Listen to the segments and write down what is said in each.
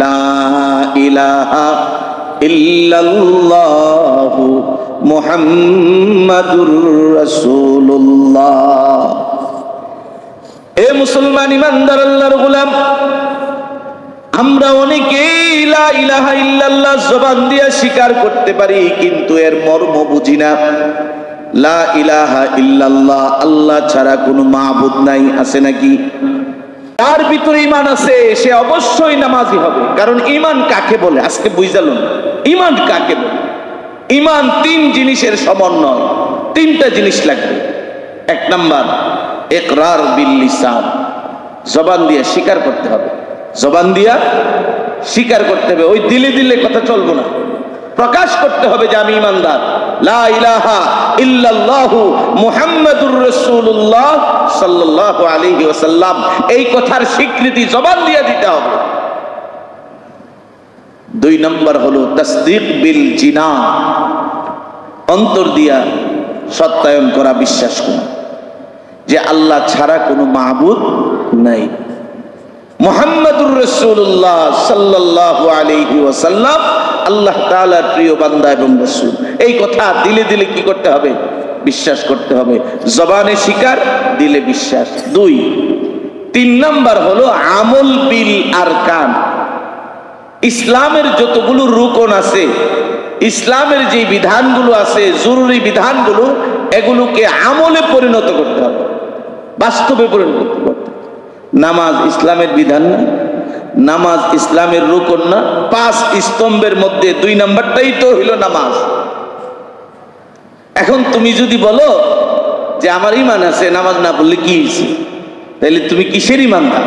লা ইলাহা ইল্লাল্লাহু মুহাম্মাদুর রাসূলুল্লাহ। এ মুসলমান ইমানদার আল্লাহর গোলাম, আমরা অনেকেই লা ইলাহা ইল্লাল্লাহ জবান দিয়ে স্বীকার করতে পারি, কিন্তু এর মর্ম বুঝি না। লা ইলাহা ইল্লাল্লাহ, আল্লাহ ছাড়া কোনো মাবুদ নাই, আছে নাকি? তার ভিতরে ঈমান আছে, সে অবশ্যই নামাজি হবে। কারণ ঈমান কাকে বলে আজকে বুঝালুন। ঈমান কাকে বলে? ঈমান তিন জিনিসের সমন্বয়। তিনটা জিনিস লাগবে। এক নাম্বার ইকরার বিল লিসান, জবান দিয়ে স্বীকার করতে হবে। জবান দিয়া স্বীকার করতে হবে, ওই দিলে দিলে কথা চলবো না। প্রকাশ করতে হবে যে আমি ঈমানদার। লা ইলাহা ইল্লাল্লাহু মুহাম্মাদুর রাসূলুল্লাহ সাল্লাল্লাহু আলাইহি ওয়াসাল্লাম, এই কথার স্বীকৃতি জবান দিয়ে দিতে হবে। দুই নম্বর হলো তাসদীক বিল জিনান, অন্তর দিয়া সত্যায়ন করা, বিশ্বাস করা যে আল্লাহ ছাড়া কোনো মাবুদ নাই। মুহাম্মাদুর রাসূলুল্লাহ সাল্লাল্লাহু আলাইহি ওয়াসাল্লাম আল্লাহ তাআলার প্রিয় বান্দা এবং রাসূল, এই কথা দিলে দিলে কি করতে হবে? বিশ্বাস করতে হবে। জবানে স্বীকার, দিলে বিশ্বাস। দুই। তিন নাম্বার হলো আমল বিল আরকান, ইসলামের যতগুলো রুকন আছে, ইসলামের যে বিধানগুলো আছে, জরুরি বিধানগুলো, এগুলোকে আমলে পরিণত করতে হবে, বাস্তবে পরিণত করতে হবে। নামাজ ইসলামের বিধান না, নামাজ ইসলামের রুকন না। 5 স্তম্ভের মধ্যে 2 নাম্বারটাই তো হইল নামাজ। এখন তুমি যদি বলো যে আমার ঈমান আছে, নামাজ না পড়লে কি হয়েছে, তাহলে তুমি কিসের ঈমানদার?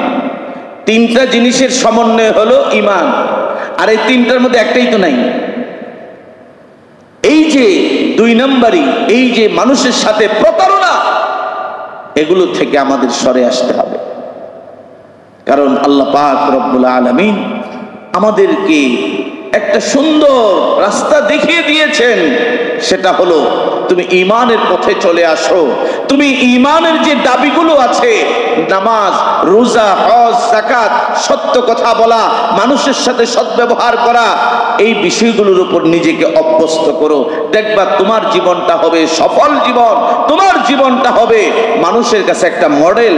তিনটা জিনিসের সমন্বয় হলো ঈমান, আর এই তিনটার মধ্যে একটাই তো নাই। এই যে 2 নাম্বারই, এই যে মানুষের সাথে প্রতারণা, এগুলো থেকে আমাদের সরে আসতে হবে। কারণ আল্লাহ পাক রব্বুল আলামিন আমাদেরকে একটা সুন্দর রাস্তা দেখিয়ে দিয়েছেন, সেটা হলো তুমি ঈমানের পথে চলে আসো। তুমি ঈমানের যে দাবিগুলো আছে, নামাজ, রোজা, হজ, যাকাত, সত্য কথা বলা, মানুষের সাথে সদ্ব্যবহার করা, এই বিষয়গুলোর উপর নিজেকে অভ্যস্ত করো। দেখবা তোমার জীবনটা হবে সফল জীবন, তোমার জীবনটা হবে মানুষের কাছে একটা মডেল,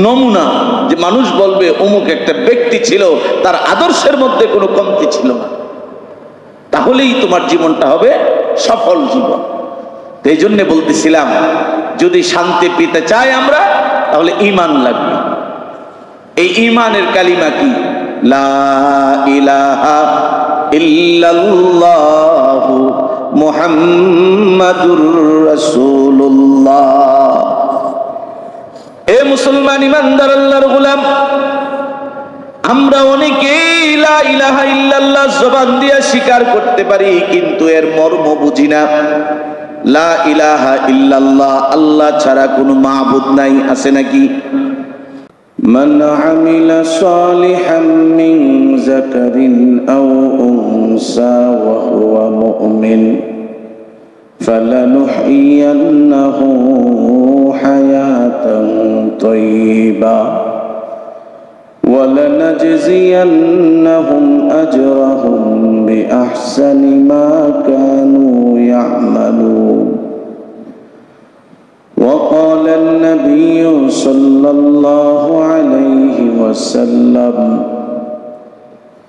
নমুনা, যে মানুষ বলবে অমুক একটা ব্যক্তি ছিল, তার আদর্শের মধ্যে কোনো কমতি ছিল না। তাহলেই তোমার জীবনটা হবে সফল জীবন। এই জন্য বলতেছিলাম, যদি শান্তি পেতে চাই আমরা, তাহলে ঈমান লাগবে। এই ঈমানের কালিমা কি? লা ইলাহা ইল্লাল্লাহু মুহাম্মাদুর রাসূলুল্লাহ। এ মুসলমান ইমানদার আল্লাহর গোলাম, আমরা অনেকেই লা ইলাহা ইল্লাল্লাহ জবান দিয়ে স্বীকার করতে পারি, কিন্তু এর মর্ম বুঝি না। লা ইলাহা ইল্লাল্লাহ, আল্লাহ ছাড়া কোনো মাবুদ নাই, আছে নাকি? মান আমিলা সালিহাম মিন যাকারিন আও উনসা ওয়া হুয়া মুমিন ফালানুহইয়ান্নাহু হায়াতান তাইয়্যিবা ওয়ালানাজজিয়ান্নাহুম আজরাহুম বিআহসানি মা কানু ইয়া'মালুন। وقال النبي صلى الله عليه وسلم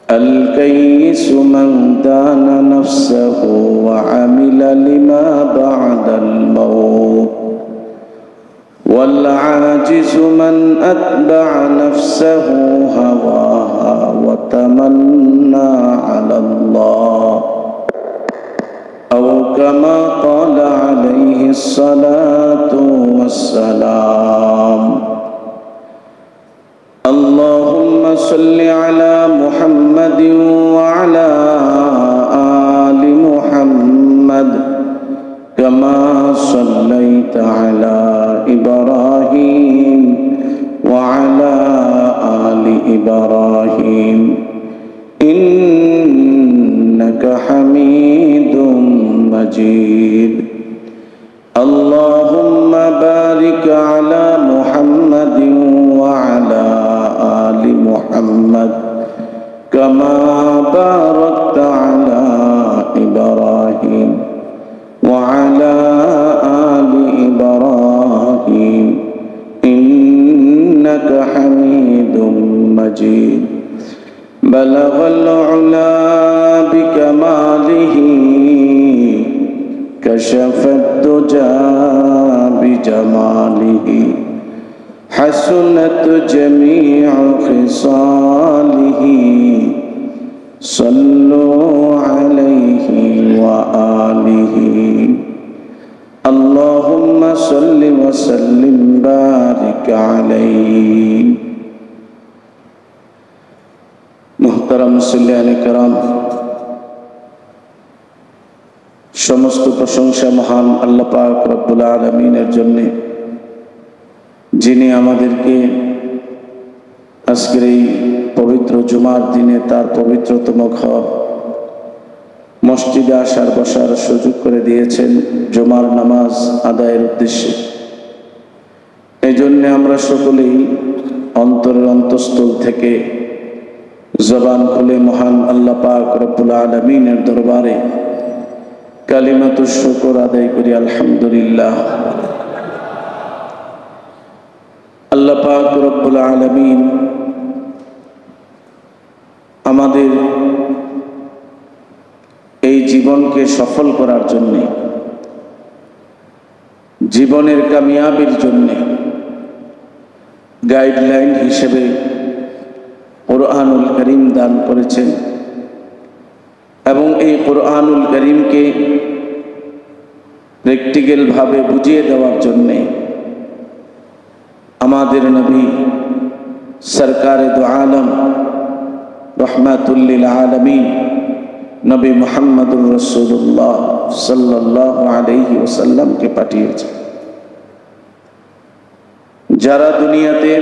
الكيس من دان نفسه وعمل لما بعد الموت والعاجز من أتبع نفسه هواها وتمنى على الله أو كما قال عليه الصلاة والسلام. اللهم صل على محمد وعلى آل محمد كما صليت على إبراهيم وعلى آل إبراهيم إنك حميد مجيد. اللهم بارك على محمد وعلى آل محمد كما باركت على إبراهيم وعلى آل إبراهيم إنك حميد مجيد بلغ العلا بكماله كشف الدجى بجماله حسنت جميع خصاله صلوا عليه وآله اللهم صل وسلم بارك عليه মুহতারাম মুসল্লিয়ানে কেরাম, সমস্ত প্রশংসা মহান আল্লাহ পাক রব্বুল আলামিনের জন্য, যিনি আমাদেরকে আজকের এই পবিত্র জুমার দিনে তার পবিত্রতম ঘর মসজিদে আসার বসার সুযোগ করে দিয়েছেন জুমার নামাজ আদায়ের উদ্দেশ্যে। এই জন্য আমরা সকলেই অন্তরের অন্তঃস্থল থেকে জবান খুলে মহান আল্লাহ পাক রব্বুল আলামিনের দরবারে কালিমাতুশ শুকর আদায় করি, আলহামদুলিল্লাহ। আল্লাহ পাক রব্বুল আলামিন আমাদের এই জীবনকে সফল করার জন্য, জীবনের কামিয়াবির জন্য গাইডলাইন হিসেবে কুরআনুল কারীম দান করেছেন এবং এই কুরআনুল কারীমকে প্র্যাকটিক্যাল ভাবে বুঝিয়ে দেওয়ার জন্যে আমাদের নবী সরকারে দু আলম রহমাতুল লিল আলামিন নবী মুহাম্মদুর রাসূলুল্লাহ সাল্লাল্লাহু আলাইহি ওয়াসাল্লামকে পাঠিয়েছেন, যারা দুনিয়াতে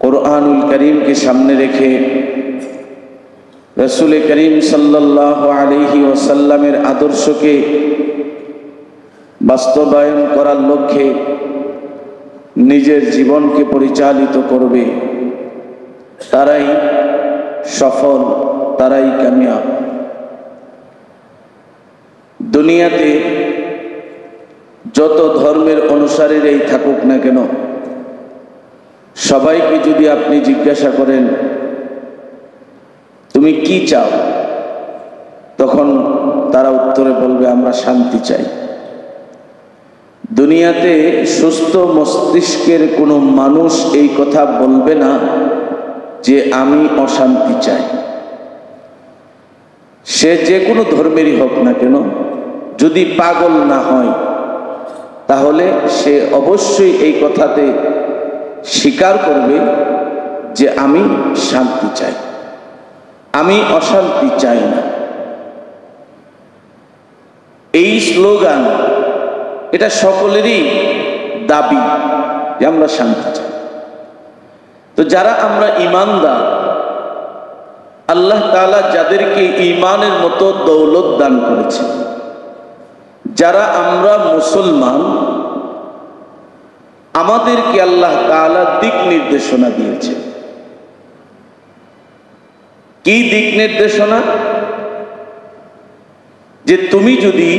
কুরআনুল কারীমকে সামনে রেখে রাসূল করিম সাল্লাল্লাহু আলাইহি ওয়াসাল্লামের আদর্শকে বাস্তবায়ন করার লক্ষ্যে নিজের জীবনকে পরিচালিত করবে, তারাই সফল, তারাই কামিয়াব। দুনিয়াতে যত ধর্মের অনুসারীরাই থাকুক না কেন, সবাইকে যদি আপনি জিজ্ঞাসা করেন তুমি কি চাও, তখন তারা উত্তরে বলবে আমরা শান্তি চাই। দুনিয়াতে সুস্থ মস্তিষ্কের কোনো মানুষ এই কথা বলবে না যে আমি অশান্তি চাই। সে যে কোনো ধর্মেরই হোক না কেন, যদি পাগল না হয় তাহলে সে অবশ্যই এই কথাতে স্বীকার করবে যে আমি শান্তি চাই, আমি অশান্তি চাই না। এই স্লোগান এটা সকলেরই দাবি যে আমরা শান্তি চাই। তো যারা আমরা ঈমানদার, আল্লাহ তাআলা যাদেরকে ঈমানের মতো দৌলত দান করেছে, যারা আমরা মুসলমান, আমাদেরকে আল্লাহ তাআলা দিক নির্দেশনা দিয়েছে। কি দিক নির্দেশনা? যে তুমি যদি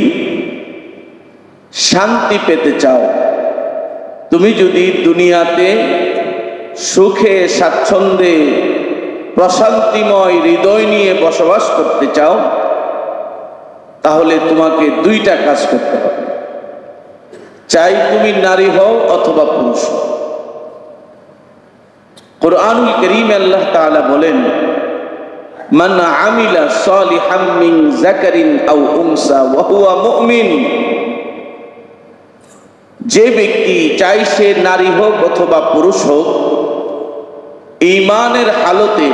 শান্তি পেতে চাও, তুমি যদি দুনিয়াতে সুখে স্বাচ্ছন্দ্যে প্রশান্তিময় হৃদয় নিয়ে বসবাস করতে চাও, তাহলে তোমাকে দুইটা কাজ করতে হবে। চাই তুমি নারী হও অথবা পুরুষ হও। কুরআনুল কারীমে আল্লাহ তাআলা বলেন, মান আমিলা সালিহাম মিন যাকারিন আও উনসা ওয়া হুয়া মুমিন, যে ব্যক্তি চাই সে নারী হোক অথবা পুরুষ হোক, ঈমানের হালতে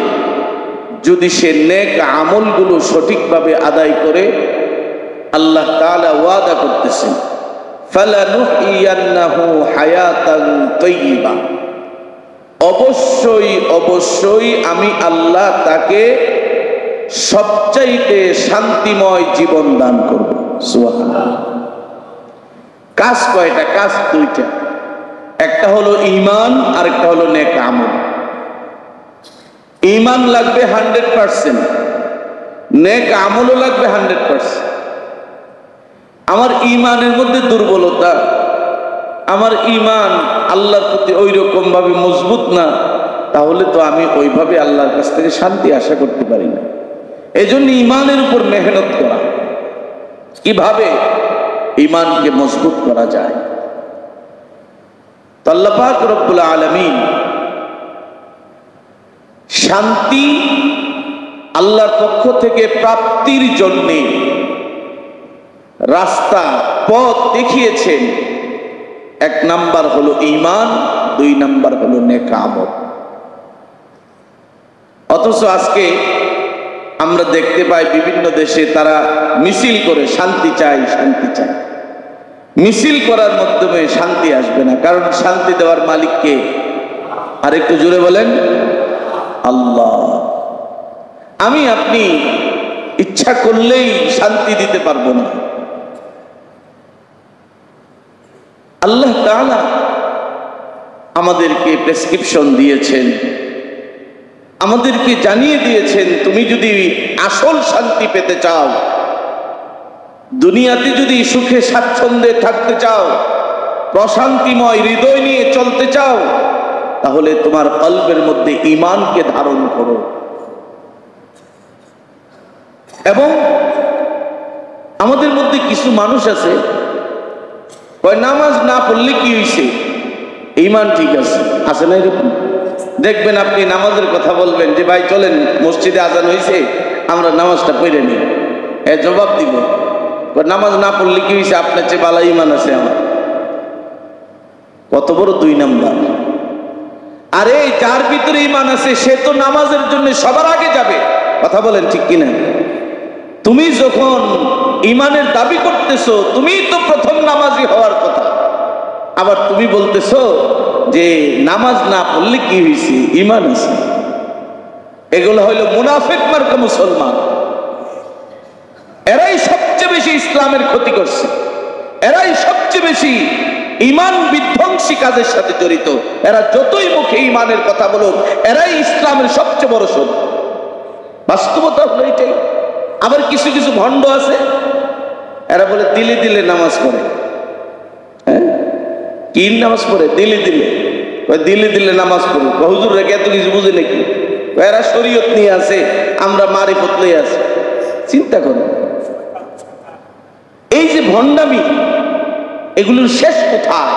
যদি সে নেক আমলগুলো সঠিকভাবে আদায় করে, আল্লাহ তাআলা ওয়াদা করতেছেন ফালানুহইয়ান্নাহু হায়াতান তাইয়্যিবা, অবশ্যই অবশ্যই আমি আল্লাহ তাকে সবচাইতে শান্তিময় জীবন দান করব। সুবহানাল্লাহ। কাজ কয়টা? কাজ দুইটা, একটা হলো ঈমান আর একটা হলো নেক আমল। ঈমান লাগবে 100%, নেক আমলও লাগবে 100%। আমার ঈমানের মধ্যে দুর্বলতা, আমার ঈমান আল্লাহর প্রতি ওই রকম ভাবে মজবুত না, তাহলে তো আমি ওইভাবে আল্লাহর কাছ থেকে শান্তি আশা করতে পারি না। এই জন্য ঈমানের উপর মেহনত করা, কিভাবে ঈমানকে মজবুত করা যায়। তো আল্লাহ পাক রব্বুল আলামিন শান্তি আল্লাহর পক্ষ থেকে প্রাপ্তির জন্য রাস্তা পথ দেখিয়েছেন। 1 নাম্বার হলো ঈমান, 2 নাম্বার হলো নেক আমল। অথচ আজকে আমরা দেখতে পাই বিভিন্ন দেশে তারা মিছিল করে শান্তি চাই, শান্তি চাই। মিছিল করার মাধ্যমে শান্তি আসবে না, কারণ শান্তি দেওয়ার মালিক কে? আর একটু জোরে বলেন, আল্লাহ। আমি আপনি ইচ্ছা করলেই শান্তি দিতে পারবো না। আল্লাহ তাআলা আমাদেরকে প্রেসক্রিপশন দিয়েছেন, আমাদেরকে জানিয়ে দিয়েছেন, তুমি যদি আসল শান্তি পেতে চাও, দুনিয়াতে যদি সুখে স্বাচ্ছন্দ্যে থাকতে চাও, প্রশান্তিময় হৃদয় নিয়ে চলতে চাও, তাহলে তোমার কলবের মধ্যে ঈমানকে ধারণ করো। এবং আমাদের মধ্যে কিছু মানুষ আছে, নামাজ না পড়লে কি হয়েছে, ঈমান ঠিক আছে, আছে না এরকম? দেখবেন আপনি নামাজের কথা বলবেন যে ভাই চলেন মসজিদে আজান হয়েছে, আমরা নামাজটা পড়ে নিই। জবাব দিব, নামাজ না পড়লে কি হয়েছে, আপনার চেয়ে ভালো ঈমান আছে আমার। কত বড় 2 নাম্বার। আরে যার ভিতরে ঈমান আছে সে তো নামাজের জন্য সবার আগে যাবে। কথা বলেন ঠিক কিনা? তুমি যখন ঈমানের দাবি করতেছো, তুমি তো প্রথম নামাজি হওয়ার কথা, আবার তুমি বলতেছো যে নামাজ না পড়লে কি হয়েছে, ঈমান আছে। এগুলো হইল মুনাফিক মার্কা মুসলমান। এরাই সবচেয়ে বেশি ইসলামের ক্ষতি করছে, এরাই সবচেয়ে বেশি ঈমান বিধ্বংসী কাজের সাথে জড়িত। এরা যতই মুখে ঈমানের কথা বলুক, এরাই ইসলামের সবচেয়ে বড় শত্রু। বাস্তবতা হলো এটাই। আবার কিছু কিছু ভণ্ড আছে, এরা বলে দিলে দিলে নামাজ পড়ে। হ্যাঁ, কি নামাজ পড়ে? দিলে দিলে, দিলে দিলে নামাজ পড়ে। হুজুর রেখে এত কিছু বুঝে নাকি? এরা শরীয়ত নিয়ে আছে, আমরা মারিফত নিয়ে আছি। চিন্তা করো, এই যে ভণ্ডামি, এগুলোর শেষ কোথায়?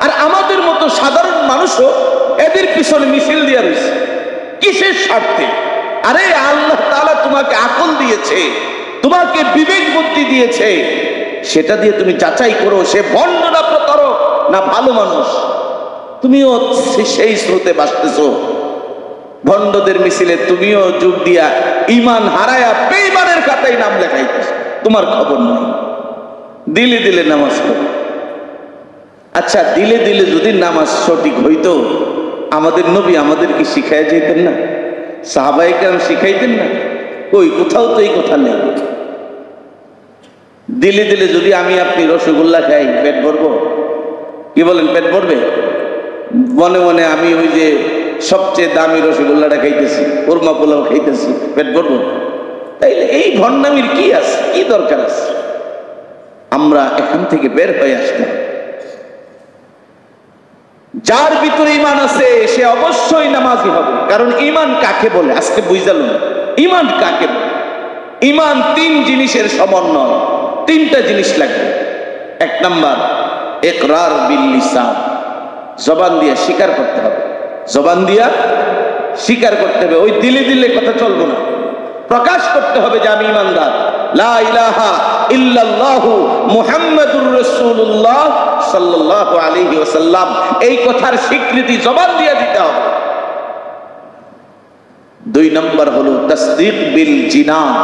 আর আমাদের মতো সাধারণ মানুষও এদের পিছনে মিছিল দিয়ে রয়েছে। কিসের স্বার্থে? আরে আল্লাহ তাআলা তোমাকে আকল দিয়েছে, তোমাকে বিবেক বুদ্ধি দিয়েছে, সেটা দিয়ে তুমি যাচাই করো সে ভণ্ড না প্রতারক না ভালো মানুষ। তুমিও সেই স্রোতে বাসতেছো, ভণ্ডদের মিছিলে তুমিও যোগ দিয়া ঈমান হারায়া বেঈমানের খাতায় নাম লেখাইতেছো, তোমার খবর নেই। দিলে দিলে নামাজ পড়ো। আচ্ছা, দিলে দিলে যদি নামাজ সঠিক হইতো, আমাদের নবী আমাদেরকে শিখাই যেতেন না? সাহাবায়ে কেরাম শিখাইতেন না? কই, কোথাও তো এই কথা নেই। দিলে দিলে যদি আমি আপনি রসগোল্লা খাই, পেট ভরবো? কি বলেন, পেট ভরবে? মনে মনে আমি ওই যে সবচেয়ে দামি রসগোল্লাটা খাইতেছি, কোরমা পোলাও খাইতেছি, পেট ভরবো? তাইলে এই ভণ্ডামির কি আছে, কি দরকার আছে? আমরা এখান থেকে বের হয়ে আসতাম। যার ভিতরে ঈমান আছে সে অবশ্যই নামাজি হবে। কারণ ঈমান কাকে বলে আজকে বুঝালো না। ঈমান কাকে বলে? ঈমান 3 জিনিসের সমন্বয়। 3টা জিনিস লাগবে। 1 নাম্বার ইকরার বিল লিসান, জবান দিয়ে স্বীকার করতে হবে। জবান দিয়া স্বীকার করতে হবে, ওই দিলে দিলে কথা চলবে না। প্রকাশ করতে হবে যে আমি ঈমানদার, লা ইলাহা ইল্লাল্লাহু মুহাম্মাদুর রাসূলুল্লাহ সাল্লাল্লাহু আলাইহি ওয়াসাল্লাম, এই কথার স্বীকৃতি জবান দিয়ে দিতে হবে। 2 নাম্বার হলো তাসদীক বিল জিনান,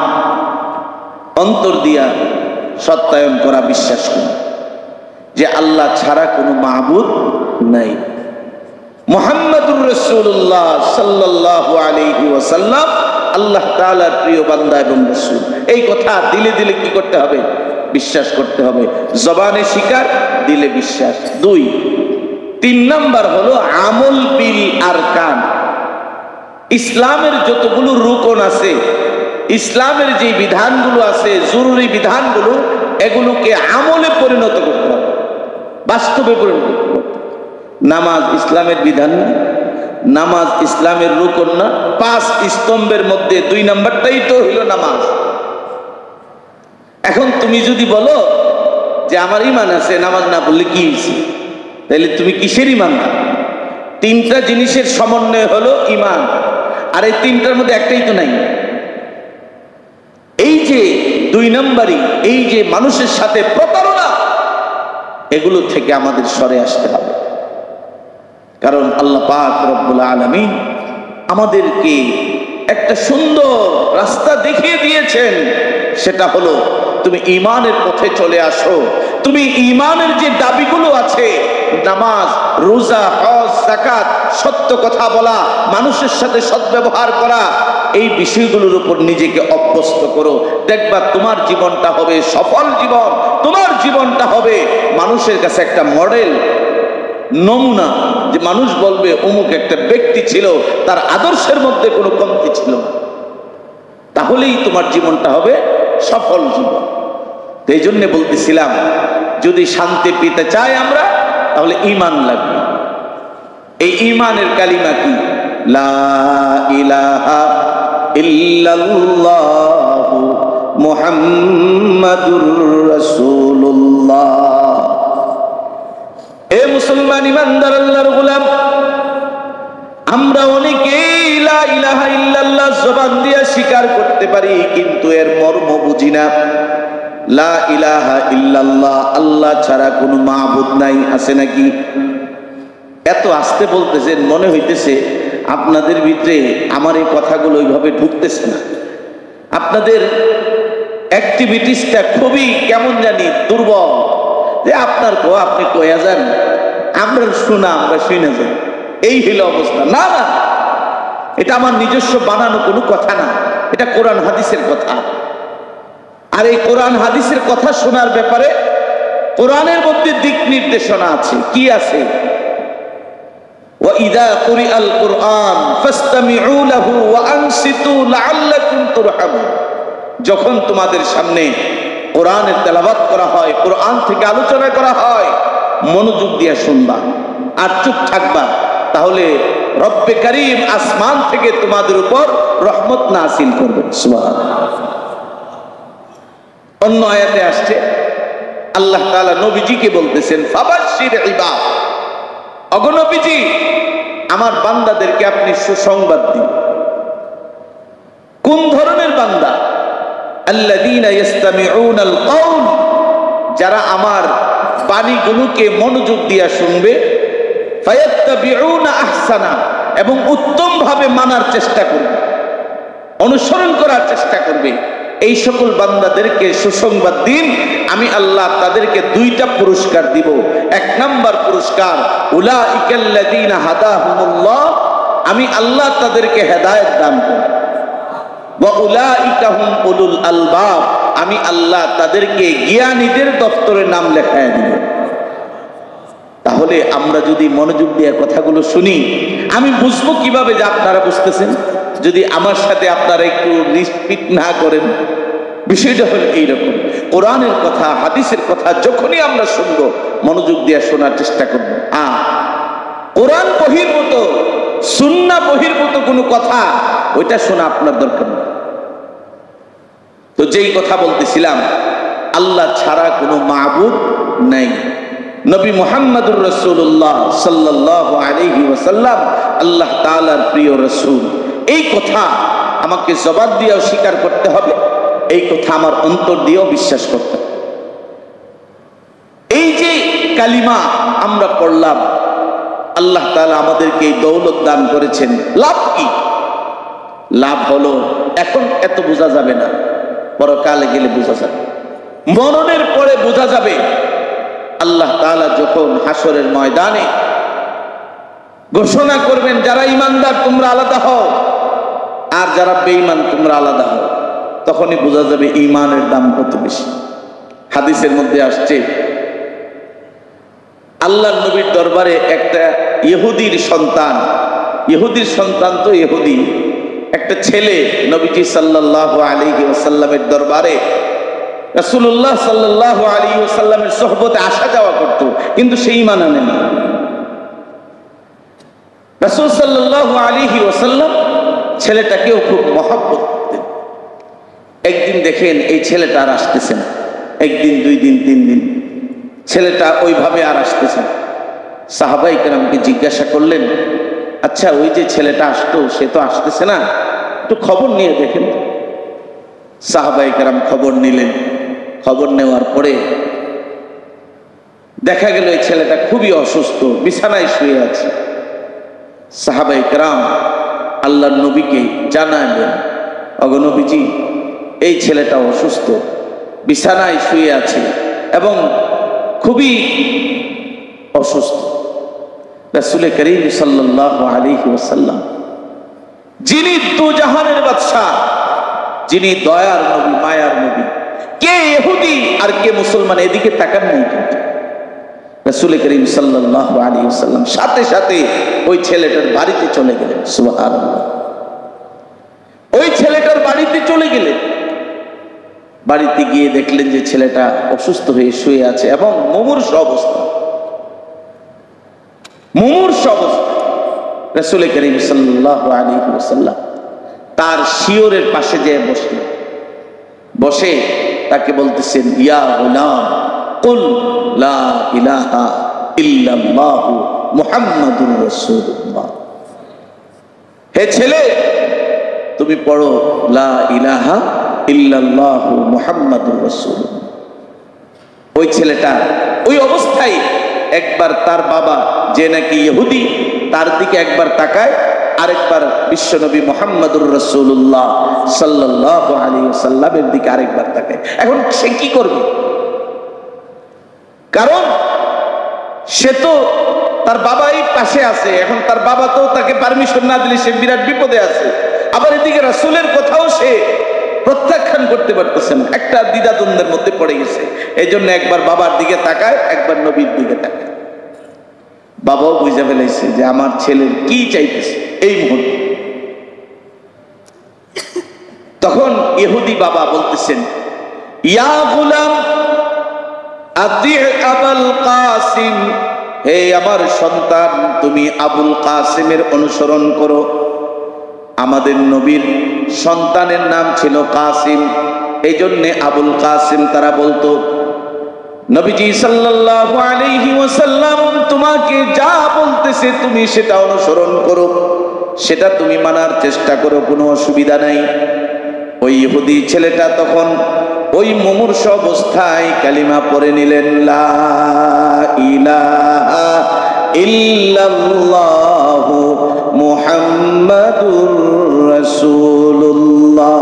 অন্তর দিয়া সত্যায়ন করা, বিশ্বাস করা যে আল্লাহ ছাড়া কোনো মাবুদ নাই, মুহাম্মাদুর রাসূলুল্লাহ সাল্লাল্লাহু আলাইহি ওয়াসাল্লাম আল্লাহ তাআলার প্রিয় বান্দা এবং রাসূল। এই কথা দিলে দিলে কি করতে হবে? বিশ্বাস করতে হবে। জবানে স্বীকার, দিলে বিশ্বাস। 2 3 নাম্বার হলো আমল বিল আরকান, ইসলামের যতগুলো রুকন আছে, ইসলামের যে বিধানগুলো আছে, জরুরি বিধানগুলো, এগুলোকে আমলে পরিণত করতে হবে, বাস্তবে পরিণত করতে হবে। নামাজ ইসলামের বিধান না, নামাজ ইসলামের রুকন না, 5 স্তম্ভের মধ্যে 2 নাম্বারটাই তো হইল নামাজ। এখন তুমি যদি বলো যে আমার ঈমান আছে, নামাজ না পড়লে কি হয়েছে, তাহলে তুমি কিসের ঈমান না? 3টা জিনিসের সমন্বয় হলো ঈমান, আর এই 3টার মধ্যে একটাই তো নাই। এই যে 2 নাম্বারই, এই যে মানুষের সাথে প্রতারণা, এগুলো থেকে আমাদের সরে আসতে হবে। কারণ আল্লাহ পাক রব্বুল আলামিন আমাদেরকে একটা সুন্দর রাস্তা দেখিয়ে দিয়েছেন, সেটা হলো তুমি ঈমানের পথে চলে আসো। তুমি ঈমানের যে দাবিগুলো আছে, নামাজ, রোজা, হজ, যাকাত, সত্য কথা বলা, মানুষের সাথে সদ্ব্যবহার করা, এই বিষয়গুলোর উপর নিজেকে অভ্যস্ত করো। দেখবা তোমার জীবনটা হবে সফল জীবন, তোমার জীবনটা হবে মানুষের কাছে একটা মডেল, নমুনা, যে মানুষ বলবে অমুক একটা ব্যক্তি ছিল, তার আদর্শের মধ্যে কোনো কমতি ছিল না। তাহলেই তোমার জীবনটা হবে সফল জীবন। এই জন্য বলতেছিলাম, যদি শান্তি পেতে চাই আমরা, তাহলে ঈমান লাগবে। এই ঈমানের কালিমা কি? লা ইলাহা ইল্লাল্লাহু মুহাম্মাদুর রাসূলুল্লাহ। এ মুসলমান ইমানদার আল্লাহর গোলাম, আমরা অনেকেই লা ইলাহা ইল্লাল্লাহ জবান দিয়ে স্বীকার করতে পারি, কিন্তু এর মর্ম বুঝি না। লা ইলাহা ইল্লাল্লাহ, আল্লাহ ছাড়া কোনো মাবুদ নাই, আছে নাকি? এত আস্তে বলতেছেন, মনে হইতেছে আপনাদের ভিতরে আমার এই কথাগুলো ওইভাবে ঢুকতেছে না। আপনাদের অ্যাক্টিভিটিসটা খুবই কেমন জানি দুর্বল, যে আপনার আপনি কয়া যান, আমরা শোনা, আমরা শুনে যাই, এই হইল অবস্থা। না না, এটা আমার নিজস্ব বানানো কোনো কথা না, এটা কোরআন হাদিসের কথা। আর এই কোরআন হাদিসের কথা শোনার ব্যাপারে কোরআনের মধ্যে দিক নির্দেশনা আছে। কি আছে? ওয়া ইযা কুরিআল কুরআন ফাসতামিউ লাহু ওয়া আনসিতু লাআল্লাকুম তুরহামুন। যখন তোমাদের সামনে কোরআনের তেলাওয়াত করা হয়, কোরআন থেকে আলোচনা করা হয়, মনোযোগ দিয়ে শুনবা আর চুপ থাকবা, তাহলে রব্বে কারীম আসমান থেকে তোমাদের উপর রহমত নাযিল করবেন। সুবহানাল্লাহ। অন্য আয়াতে আসছে, আল্লাহ তাআলা নবীজিকে বলতেছেন, ফাবাশশির ইবাদ, ওগো নবীজি, আমার বান্দাদেরকে আপনি সুসংবাদ দিন। কোন ধরনের বান্দা? আল্লাযীনা ইসতামিউনাল কওল, যারা আমার বাণীগুলোকে মনোযোগ দিয়ে শুনবে, ফায়াত্তাবিউনা আহসানা, এবং উত্তম ভাবে মানার চেষ্টা করবে, অনুসরণ করার চেষ্টা করবে। এই সকল বান্দাদেরকে সুসংবাদ দিন, আমি আল্লাহ তাদেরকে 2টা পুরস্কার দিব। 1 নাম্বার পুরস্কার, উলাইকাল্লাযীনা হাদাহুমুল্লাহ, আমি আল্লাহ তাদেরকে হেদায়েত দান করব। ওয়া উলাইকা হুম উলুল আলবাব, আমি আল্লাহ তাদেরকে জ্ঞানীদের দপ্তরে নাম লেখায় দিব। তাহলে আমরা যদি মনোযোগ দিয়ে কথাগুলো শুনি, আমি বুঝবো কিভাবে যে আপনারা বুঝতেছেন? যদি আমার সাথে আপনারা একটু রিপিট না করেন। বিষয়টা হলো এইরকম, কোরআনের কথা, হাদিসের কথা যখনই আমরা শুনবো, মনোযোগ দিয়ে শোনার চেষ্টা করবো। কোরআন বহির্ভূত, সুন্নাহ বহির্ভূত কোনো কথা, ওইটা শোনা আপনার দরকার নেই। তো যেই কথা বলতেছিলাম, আল্লাহ ছাড়া কোনো মাবুদ নাই। নবী মুহাম্মদুর রাসূলুল্লাহ সাল্লাল্লাহু আলাইহি ওয়াসাল্লাম আল্লাহ তাআলার প্রিয় রাসূল। এই কথা আমাকে জবান দিয়েও স্বীকার করতে হবে, এই কথা আমার অন্তর দিয়েও বিশ্বাস করতে হবে। এই যে কালিমা আমরা পড়লাম, আল্লাহ তাআলা আমাদেরকে এই দৌলত দান করেছেন। লাভ কি? লাভ হলো, এখন এত বোঝা যাবে না, পরকালে গেলে বোঝা যাবে, মরণের পরে বোঝা যাবে। আল্লাহ তাআলা যখন হাসরের ময়দানে ঘোষণা করবেন, যারা ঈমানদার তোমরা আলাদা হও, আর যারা বেঈমান তোমরা আলাদা হও, তখনই বোঝা যাবে ঈমানের দাম কত বেশি। হাদিসের মধ্যে আসছে, আল্লাহর নবীর দরবারে একটা ইহুদির সন্তান ইহুদির সন্তান তো ইহুদি। একটা ছেলে নবীজি সাল্লাল্লাহু আলাইহি ওয়াসাল্লামের দরবারে রাসূলুল্লাহ সাল্লাল্লাহু আলাইহি ওয়াসাল্লামের সোহবতে আসা যাওয়া করত, কিন্তু সে ঈমান আনেনি। রাসূল সাল্লাল্লাহু আলাইহি ওয়াসাল্লাম ছেলেটাকেও খুব মহব্বত করতেন। একদিন দেখেন এই ছেলেটা আর আসতেছে না, একদিন, 2 দিন, 3 দিন, ছেলেটা ওইভাবে আর আসতেছে না। সাহাবায়ে কেরামকে জিজ্ঞাসা করলেন, আচ্ছা ওই যে ছেলেটা আসতো সে তো আসতেছে না, একটু খবর নিয়ে দেখেন। সাহাবায়ে কেরাম খবর নিলেন। খবর নেওয়ার পরে দেখা গেল এই ছেলেটা খুবই অসুস্থ, বিছানায় শুয়ে আছে। সাহাবায়ে কেরাম আল্লাহর নবীকে জানালেন, ওগো নবীজি, এই ছেলেটা অসুস্থ, বিছানায় শুয়ে আছে এবং খুবই অসুস্থ। রাসূল করিম সাল্লাল্লাহু আলাইহি ওয়াসাল্লাম, যিনি দুজাহানের বাদশা, যিনি দয়ার নবী, মায়ার নবী, কে ইহুদি আর কে মুসলমান এদিকে তাকান নাই। কিন্তু রাসূল করিম সাল্লাল্লাহু আলাইহি ওয়াসাল্লাম সাথে সাথে ওই ছেলেটার বাড়িতে চলে গেলেন। সুবহানাল্লাহ। ওই ছেলেটার বাড়িতে চলে গেলেন। বাড়িতে গিয়ে দেখলেন যে ছেলেটা অসুস্থ হয়ে শুয়ে আছে এবং মুমূর্ষ অবস্থা, মুমূর্ষ অবস্থা। রাসূল করিম সাল্লাল্লাহু আলাইহি ওয়াসাল্লাম তার শিয়রের পাশে যেয়ে বসলেন। বসে তাকে বলতেছেন, ইয়া গুলাম কুল লা ইলাহা ইল্লাল্লাহু মুহাম্মাদুর রাসূলুল্লাহ। হে ছেলে, তুমি পড়ো লা ইলাহা ইল্লাল্লাহু মুহাম্মাদুর রাসূলুল্লাহ। ওই ছেলেটা ওই অবস্থায় একবার তার বাবা, যে নাকি ইহুদি, তার দিকে একবার তাকায়, আরেকবার বিশ্বনবী মুহাম্মাদুর রাসূলুল্লাহ সাল্লাল্লাহু আলাইহি ওয়াসাল্লামের দিকে আরেকবার তাকায়। এখন সে কি করবে? কারণ সে তো তার বাবাই পাশে আছে, এখন তার বাবা তো তাকে পারমিশন না দিলে সে বিরাট বিপদে আছে। আবার এদিকে রাসূলের কথাও সে প্রত্যাখ্যান করতে পারতেছে না, একটা দ্বিধাদ্বন্দ্বের মধ্যে পড়ে গেছে। এই জন্য একবার বাবার দিকে তাকায়, একবার নবীর দিকে তাকায়। বাবাও বুঝে ফেলেছে যে আমার ছেলের কি চাইতেছে এই মুহূর্তে। তখন ইহুদি বাবা বলতেছেন, ইয়া গুলাম আতি আবুল কাসিম, হে আমার সন্তান, তুমি আবুল কাসিমের অনুসরণ করো। আমাদের নবীর সন্তানের নাম ছিল কাসিম, এই জন্যে আবুল কাসিম তারা বলতো। নবীজি সাল্লাল্লাহু আলাইহি ওয়াসাল্লাম তোমাকে যা বলতেছে তুমি সেটা অনুসরণ করো, সেটা তুমি মানার চেষ্টা করো, কোনো অসুবিধা নাই। ওই ইহুদি ছেলেটা তখন ওই মুমূর্ষ অবস্থায় কালিমা পড়ে নিলেন, লা ইলাহা ইল্লাল্লাহু মুহাম্মাদুর রাসূলুল্লাহ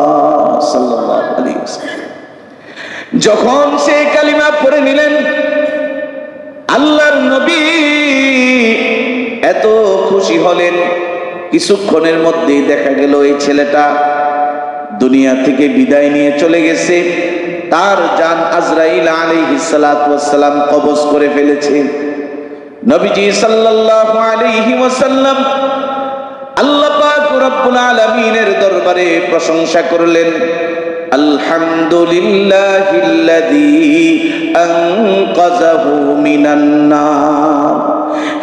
সাল্লাল্লাহু আলাইহি ওয়াসাল্লাম। যখন সে কালিমা পড়ে নিলেন, আল্লাহর নবী এত খুশি হলেন, কিছুক্ষণের মধ্যেই দেখা গেল এই ছেলেটা দুনিয়া থেকে বিদায় নিয়ে চলে গেছে। তার জান আজরাইল আলাইহিস সালাতু ওয়াস সালাম কবজ করে ফেলেছে। নবীজি সাল্লাল্লাহু আলাইহি ওয়াসাল্লাম আল্লাহ পাক রব্বুল আলামিনের দরবারে প্রশংসা করলেন, আলহামদুলিল্লাহিল্লাযী আনকাযাহু মিনান নার।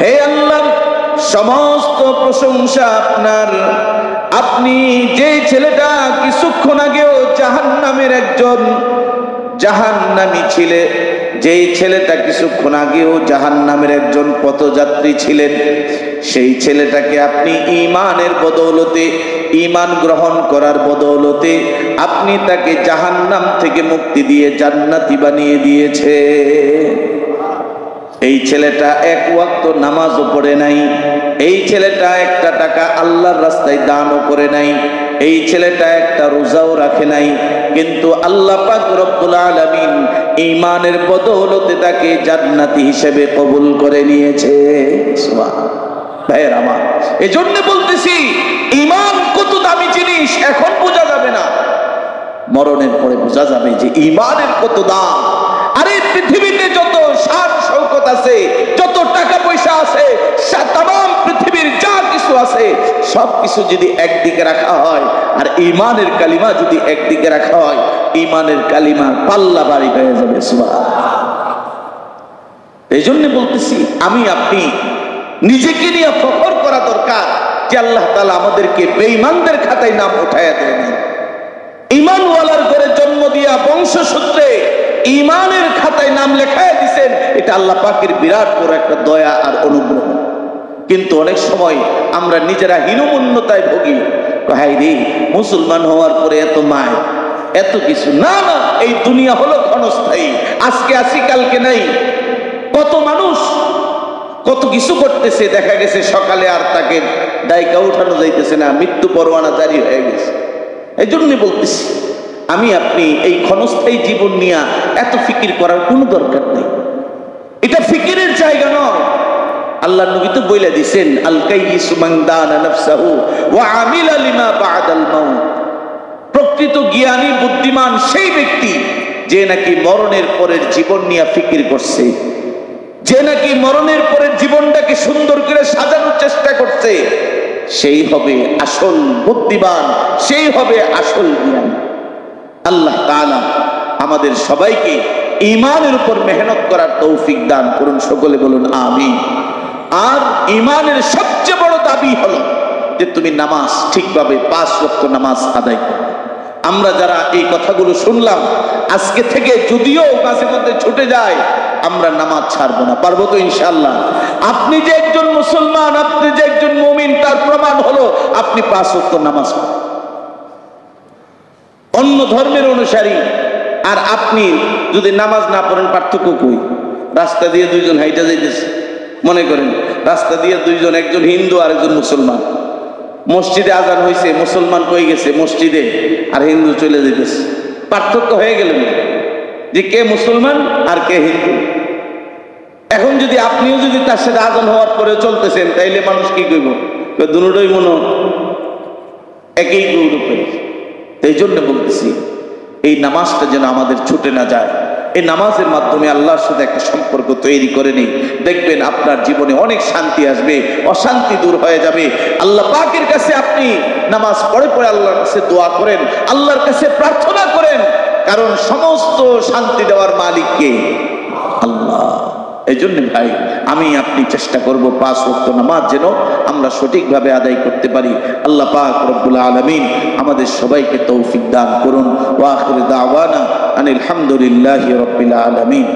হে আল্লাহ, সমস্ত প্রশংসা আপনার। আপনি যে ছেলেটা কিছুক্ষণ আগেও জাহান্নামের একজন জাহান্নামী ছিলেন, যেই ছেলেটা কিছুক্ষণ আগেও জাহান্নামের একজন পথযাত্রী ছিলেন, সেই ছেলেটাকে আপনি ঈমানের বদৌলতে, ঈমান গ্রহণ করার বদৌলতে আপনি তাকে জাহান্নাম থেকে মুক্তি দিয়ে জান্নাতি বানিয়ে দিয়েছে। এই ছেলেটা এক ওয়াক্ত নামাজও পড়ে নাই, এই ছেলেটা একটা টাকা আল্লাহর রাস্তায় দানও করে নাই, এই ছেলেটা একটা রোজাও রাখে নাই, কিন্তু আল্লাহ পাক রব্বুল আলামিন ঈমানের বদৌলতে তাকে জান্নাতি হিসেবে কবুল করে নিয়েছে। সুবহানাল্লাহ। ভাইয়ের আমার, এজন্য বলতেছি ঈমান কত দামি জিনিস এখন বোঝা যাবে না, মরণের পরে বোঝা যাবে যে ঈমানের কত দাম। আরে পৃথিবীতে যত শান শৌকত আছে, যত টাকা পয়সা আছে, তাম পৃথিবীর যা কিছু কিছু আছে সবকিছু যদি একদিকে রাখা হয় আর ঈমানের কালিমা যদি একদিকে রাখা হয়, ঈমানের কালিমার পাল্লা ভারী হয়ে যাবে। সুবহানাল্লাহ। এই জন্য বলতেছি, আমি আপনি নিজেকে নিয়ে ফখর করা দরকার যে আল্লাহ তাআলা আমাদেরকে বেঈমানদের খাতায় নাম উঠায়া দেয়নি। ঈমানওয়ালার ঘরে জন্ম দিয়া বংশসূত্রে ঈমানের খাতায় নাম লেখায় দিয়েছেন, এটা আল্লাহ পাকের বিরাট বড় একটা দয়া আর অনুগ্রহ। কিন্তু অনেক সময় আমরা নিজেরা হীনমন্যতায় ভুগি, হায় রে মুসলমান হওয়ার পরে এত মায় এত কিছু। না না, এই দুনিয়া হলো ক্ষণস্থায়ী, আজকে আসি কালকে নাই। কত মানুষ কত কিছু করতেছে, দেখা গেছে সকালে আর তাকে দায়িকা উঠানো যাইতেছে না, মৃত্যু পরোয়ানা জারি হয়ে গেছে। এই জন্যই বলতেছি, আমি আপনি এই ক্ষণস্থায়ী জীবন নিয়ে এত ফিকির করার কোনো দরকার নেই। এটা ফিকিরের জায়গা নয়। আল্লাহ নবী তো বলে দিয়েছেন, আল কাইয়িসু মান দানা নাফসাহু ওয়া আমিলা লিমা বা'দাল মাউত। প্রকৃত জ্ঞানী বুদ্ধিমান সেই ব্যক্তি যে নাকি মরণের পরের জীবন নিয়ে ফিকির করছে, যে নাকি মরণের পরের জীবনটাকে সুন্দর করে সাজানোর চেষ্টা করছে, সেই হবে আসল বুদ্ধিমান, সেই হবে আসল জ্ঞানী। আল্লাহ তাআলা আমাদের সবাইকে ঈমানের উপর মেহনত করার তৌফিক দান করুন। সকলে বলুন আমিন। আর ঈমানের সবচেয়ে বড় দাবি হলো যে তুমি নামাজ ঠিকভাবে 5 ওয়াক্ত নামাজ আদায় করো। আমরা যারা এই কথাগুলো শুনলাম, আজকে থেকে যদিও মাঝে মধ্যে ছুটে যায়, আমরা নামাজ ছাড়বো না। পারবো তো ইনশাআল্লাহ? আপনি যে একজন মুসলমান, আপনি যে একজন মুমিন, তার প্রমাণ হলো আপনি 5 ওয়াক্ত নামাজ পড়েন। অন্য ধর্মের অনুসারী আর আপনি যদি নামাজ না পড়েন, পার্থক্য কই? রাস্তা দিয়ে দুইজন হাইটা যাইতেছে, মনে করেন রাস্তা দিয়ে দুইজন, একজন হিন্দু আর একজন মুসলমান। মসজিদে আজান হয়েছে, মুসলমান কই গেছে মসজিদে আর হিন্দু চলে যেতেছে। পার্থক্য হয়ে গেল যে কে মুসলমান আর কে হিন্দু। এখন যদি আপনিও যদি তার সাথে আজান হওয়ার পরে চলতেছেন, তাইলে মানুষ কি কইব? দুটোই মনে একই গৌরব। এই জন্য বলতেছি, এই নামাজটা যেন আমাদের ছুটে না যায়। এই নামাজের মাধ্যমে আল্লাহর সাথে একটা সম্পর্ক তৈরি করে নিই, দেখবেন আপনার জীবনে অনেক শান্তি আসবে, অশান্তি দূর হয়ে যাবে। আল্লাহ পাকের কাছে আপনি নামাজ পড়ে পড়ে আল্লাহর কাছে দোয়া করেন, আল্লাহর কাছে প্রার্থনা করেন, কারণ সমস্ত শান্তি দেওয়ার মালিক কে? আল্লাহ। এই জন্য ভাই, আমি আপনি চেষ্টা করব 5 ওয়াক্ত নামাজ যেন আমরা সঠিকভাবে আদায় করতে পারি। আল্লাহ পাক রব্বুল আলামিন আমাদের সবাইকে তৌফিক দান করুন। ওয়া আখিরু দাওয়ানা আনিল হামদুলিল্লাহি রাব্বিল আলামিন।